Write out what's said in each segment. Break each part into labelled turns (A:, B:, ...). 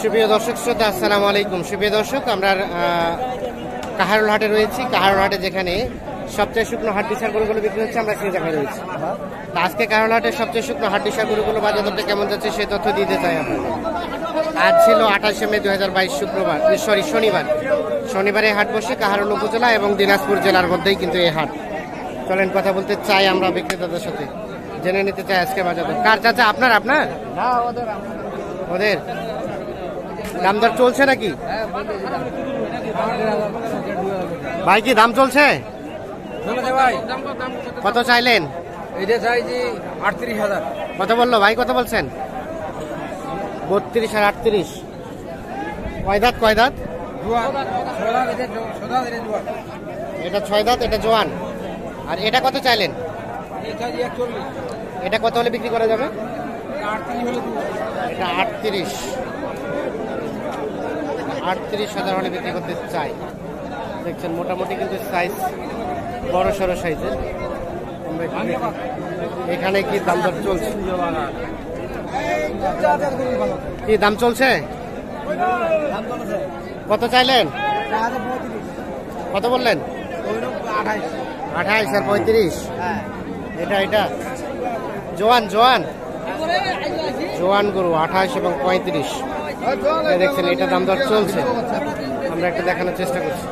A: সুপ্রিয় দর্শক শ্রোতা, আসসালামু আলাইকুম। সুপ্রিয় দর্শক, আমরা কাহারোল হাটে রয়েছি। কাহারোল হাটে যেখানে সবচেয়ে শুকনো হাট ডিসার গরুগুলো বিক্রি হচ্ছে, আমরা সেই জায়গায় রয়েছি। আজকে কাহারোল হাটের সবচেয়ে শুকনো হাট ডিসার গরুগুলো বাজার দরটা কেমন যাচ্ছে সেই তথ্য দিতে চাই আপনাদের। আজ ছিল 28শে মে 2022 শুক্রবার, শনিবার। শনিবারে হাট বসে কাহারোল উপজেলা এবং দিনাজপুর জেলার মধ্যেই কিন্তু এই হাট। চলেন কথা বলতে চাই আমরা বিক্রেতাদের সাথে, জেনে নিতে চাই আজকে বাজার দর। কার চাচা? আপনার ওদের দাম দর চলছে নাকি ভাই? কি দাম চলছে? কত চাইলেন?
B: এটা চাইছি 38,000।
A: কত বললো ভাই? কত বলছেন? 32 আর 38। কয় দাঁত? এটা 6 দাঁত, এটা জোয়ান। আর এটা কত চাইলেন? এটা কত হলে বিক্রি করা যাবে? এটা 38,000 হলে বিক্রি করতে চাই। দেখছেন মোটামুটি কিন্তু সাইজ বড় সড়ো সাইজের। এখানে কি দাম দর চলছে? কি দাম চলছে? কত চাইলেন? কত বললেন? 28 আর 35। এটা জোয়ান গরু 28 এবং 35। দেখছেন এটা দাম দর চলছে, আমরা একটা দেখানোর চেষ্টা করছি।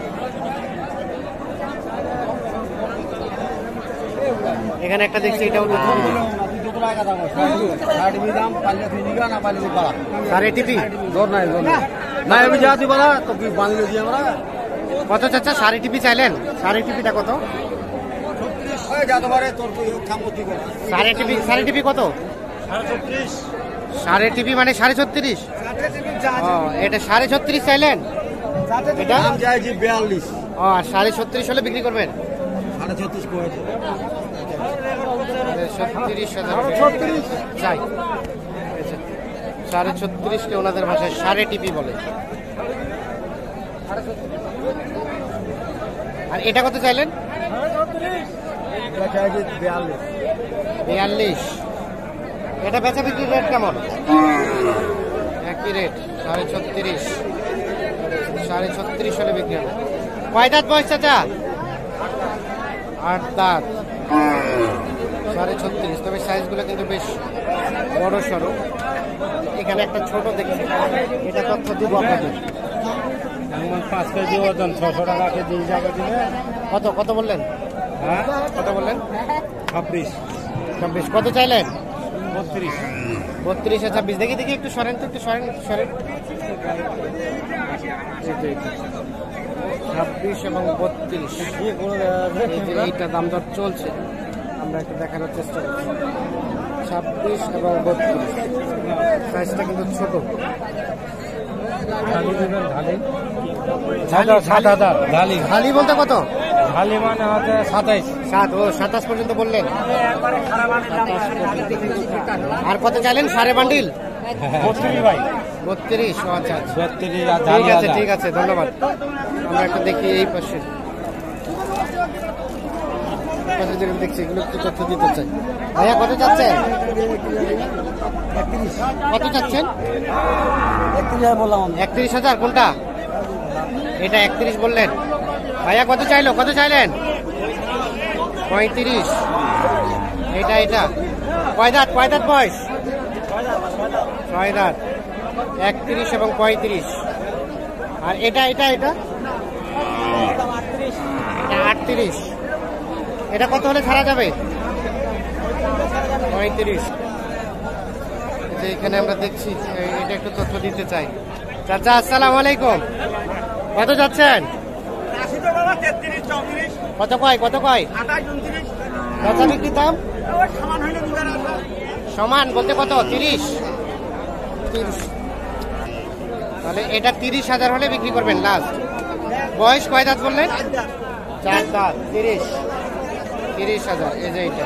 A: এখানে একটা দেখছি, এটাও কত চাচ্ছা? সাড়ে টিপি চাইলেন? সাড়ে টিপিটা কত? সাড়ে টিপি কত? সাড়ে টিপি মানে 36.5। এটা 36.5 চাইলেন? এটা
B: 42।
A: ও, 36.5 হলে বিক্রি করবেন? 36,000 চাই। 36.5কে ওনাদের ভাষায় সাড়ে টিপি বলে। আর এটা কত চাইলেন? 42। এটা বেচা বিক্রি রেট কেমন? একই রেট, 36.5। 36.5 হলে বিক্রি হবে। কয় দাঁত বয়স চাচা? 8 দাঁত। 36.5। তবে সাইজগুলো কিন্তু বেশ বড় সড়ো। এখানে একটা ছোট দেখছি, এটা তথ্য দিব আপনাদের।
B: 5 কেজি ওজন, 600 টাকা কেজি হিসাবে দিলে।
A: কত বললেন?
B: হ্যাঁ,
A: কত বললেন?
B: 26।
A: কত চাইলেন?
B: 32।
A: 32 আর 26। দেখি একটু সরেন তো, একটু সরেন। 26 এবং 32। এইটা দাম দর চলছে, আমরা একটু দেখানোর চেষ্টা করছি। 26 এবং 32। সাইজটা কিন্তু ছোট। ঢালি বলতে কত?
B: ঢালি মানে হচ্ছে 27।
A: 27 পর্যন্ত বললেন। আর কত চাইলেন? সাড়ে বান্ডিল
B: 32 ভাই।
A: 32। আচ্ছা,
B: 32।
A: ঠিক আছে, ধন্যবাদ। আমরা একটা দেখি এই পাশে দেখছি, এগুলো একটু তথ্য দিতে চাই। ভাইয়া কত চাচ্ছেন? 31। কত চাচ্ছেন?
B: 31,000 বললাম।
A: 31,000 কোনটা? এটা 31 বললেন। ভাইয়া কত চাইলেন? 35। এটা কয় দাঁত বয়স? 6 দাঁত। 31 এবং 35। আর এটা 38। এটা কত হলে ছাড়া যাবে? 35। এখানে আমরা দেখছি, এটা একটু তথ্য দিতে চাই। চাচা আসসালামু আলাইকুম। কত যাচ্ছেন? কত কয়? চাচা বিক্রি দাম সমান বলতে কত? 30। তাহলে এটা 30,000 হলে বিক্রি করবেন লাস্ট। বয়স কয় দাঁত বললেন? 4 দাঁত। 30,000। এই যে এটা।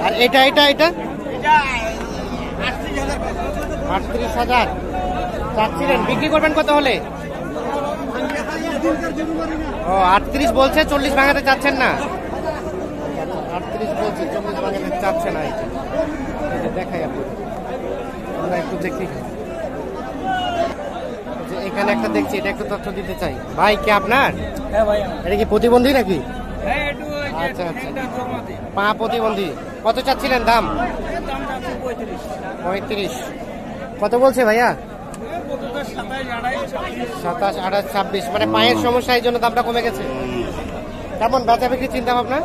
A: আর এটা 38,000 চাচ্ছিলেন, বিক্রি করবেন কত হলে? ও, 38 বলছে, 40 ভাঙাতে চাচ্ছেন না? 38 বলছে, 40 ভাঙাতে চাচ্ছে না। দেখাই আপনাদের, আমরা একটু দেখি। এখানে একটা দেখছি, এটা একটু তথ্য দিতে চাই। ভাই কি আপনার?
B: হ্যাঁ ভাই,
A: এটা কি প্রতিবন্ধী নাকি?
B: হ্যাঁ একটু
A: আচ্ছা আচ্ছা, পা প্রতিবন্ধী। কত চাচ্ছিলেন দাম? 35। কত বলছে ভাইয়া? 27, 28, 26। মানে পায়ের সমস্যা, এই জন্য দামটা কমে গেছে। কেমন বেচা বিক্রি চিন্তা ভাবনা?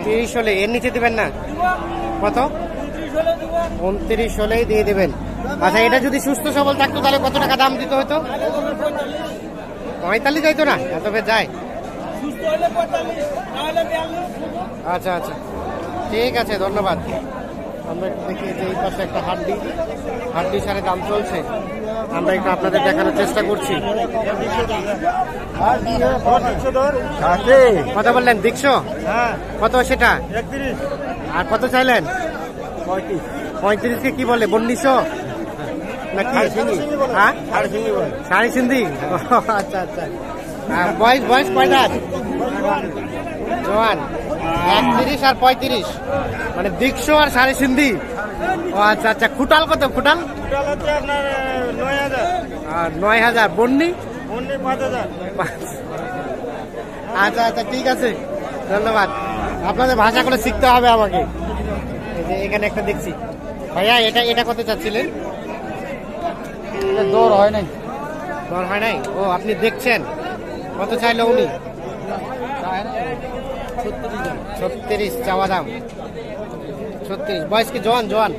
A: 30 হলে, এর নিচে দিবেন না? কত? 29 হলেই দিয়ে দেবেন। আচ্ছা, এটা যদি সুস্থ সবল থাকতো তাহলে কত টাকা দাম দিতে হতো? 45 যাইতো না? এত বেশ যায়। আচ্ছা আচ্ছা, ঠিক আছে, ধন্যবাদ। আমরা একটু দেখি যে এই পাশে একটা হাড্ডি সারে দাম চলছে, আমরা একটু আপনাদের দেখানোর চেষ্টা করছি। কত বললেন? 100? কত সেটা? আর কত চাইলেন? 35 কে কি বলে? বন্নিশো নাকি? হ্যাঁ, সাড়ে সিন্ধি। আচ্ছা আচ্ছা। বয়স কয়টা? জোয়ান। 31 আর 35, মানে 100 আর সাড়ে সিন্ধি। ও আচ্ছা আচ্ছা। খুটাল কত? খুটাল 9,000। বন্নি? আচ্ছা আচ্ছা, ঠিক আছে, ধন্যবাদ। আপনাদের ভাষাগুলো শিখতে হবে আমাকে। এই যে এখানে একটা দেখছি। ভাইয়া এটা কত চাচ্ছিলেন?
B: দৌড় হয় নাই।
A: দর হয় নাই? ও, আপনি দেখছেন। কত চাইলো উনি? 36 চাওয়া দাম। 36। বয়স কি? জোয়ান।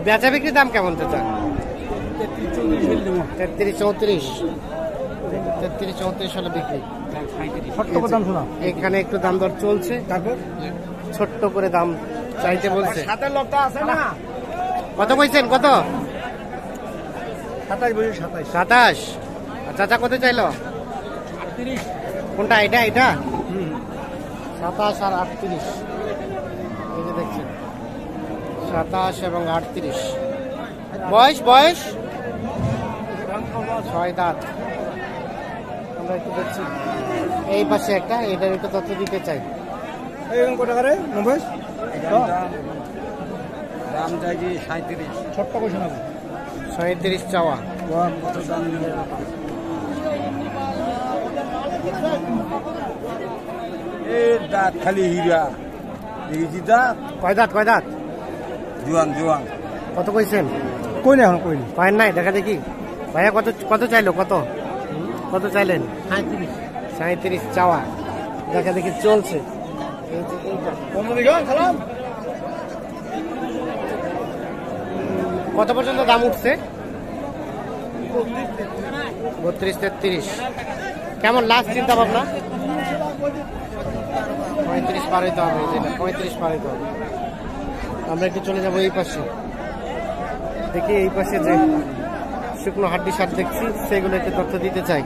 A: বেচা বিক্রি দাম কেমন চাচা? 33, 34 হলে বিক্রি। এখানে একটু দাম দর চলছে, ছোট্ট করে দাম চাইতে বলছে। কত কইছেন? কত? 27। চাচা কত চাইলো? কোনটা? এটা 27 আর 38। এই যে দেখছেন, 27 এবং 38। বয়স 6 দাঁত। আমরা একটু দেখছি এই পাশে একটা, এটার একটু তথ্য দিতে চাই।
B: দাম চাইছি 37। ছোট্ট পয়সা নেবো।
A: 37 চাওয়া।
B: দাঁত খালি হীরা দেখেছি। দাঁত
A: কয় দাঁত?
B: জোয়ান।
A: কত কইছেন?
B: কই না, এখন কই না।
A: পায়েন নাই? দেখা দেখি। ভাইয়া কত চাইলো? কত চাইলেন? 37 চাওয়া। দেখা দেখি চলছে। কত পর্যন্ত দাম উঠছে? 32, 33। কেমন লাস্ট চিন্তা ভাবনা? 35 পার হইতে হবে। 35 পার হইতে হবে। আমরা একটু চলে যাবো এই পাশে। দেখি এই পাশে যে শুকনো হাড্ডি সার দেখছি, সেগুলো একটু তথ্য দিতে চাই।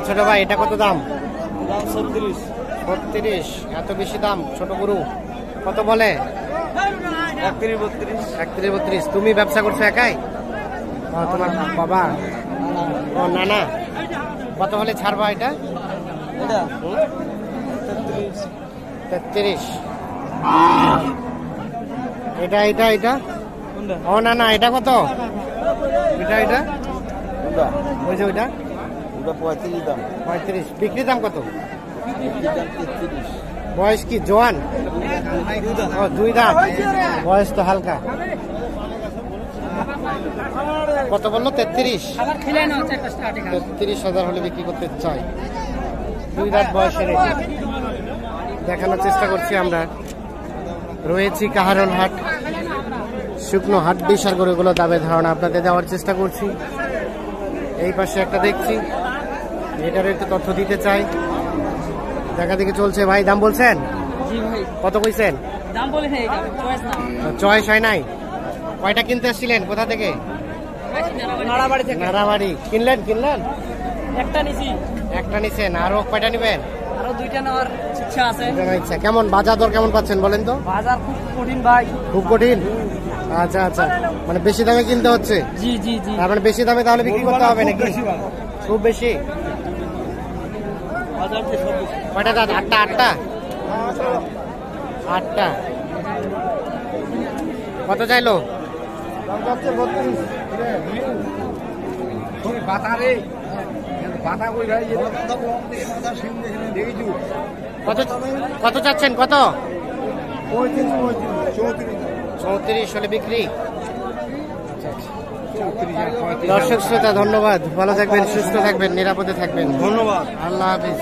A: ছোট ভাই, এটা কত দাম? 36। এত বেশি দাম? ছোট গরু কত বলে? 31, 32। তুমি ব্যবসা করছো একাই? তোমার বাবা? ও নানা। কত হলে ছাড়বা এটা? 33। এটা ও না, এটা কত? এটা ওই যে ওইটা 35। বিক্রি দাম কত? বয়স কি? জোয়ান? ও, 2 দাঁত। বয়স তো হালকা। কত বললো? 33। 33,000 হলে বিক্রি করতে চাই। 2 দাঁত বয়সের। দেখানোর চেষ্টা করছি আমরা। রয়েছি কাহারোল হাট। শুকনো হাট বিশাল গরুগুলো দামে ধারণা আপনাদের দেওয়ার চেষ্টা করছি। এই পাশে একটা দেখছি, এটারও একটু তথ্য দিতে চাই। দেখা দেখি চলছে। ভাই দাম বলছেন? কত কইছেন? চয়েস হয় নাই? কয়টা কিনতে আসছিলেন? কোথা থেকে? নাড়াবাড়ি। কিনলেন? একটা নিছেন। আরো কয়টা নিবেন?
C: আরো 2টা নেওয়ার ইচ্ছা আছে।
A: ইচ্ছা। কেমন বাজার দর কেমন পাচ্ছেন বলেন তো?
C: বাজার খুব কঠিন ভাই।
A: খুব কঠিন? আচ্ছা আচ্ছা, মানে বেশি দামে কিনতে হচ্ছে?
C: জি।
A: তার মানে বেশি দামে তাহলে বিক্রি করতে হবে নাকি? খুব বেশি। কয়টা দাঁত? 8টা। কত চাইলো? কত কত চাচ্ছেন কত? 34 হলে বিক্রি। দর্শক শ্রোতা ধন্যবাদ, ভালো থাকবেন, সুস্থ থাকবেন, নিরাপদে থাকবেন, ধন্যবাদ, আল্লাহ হাফিজ।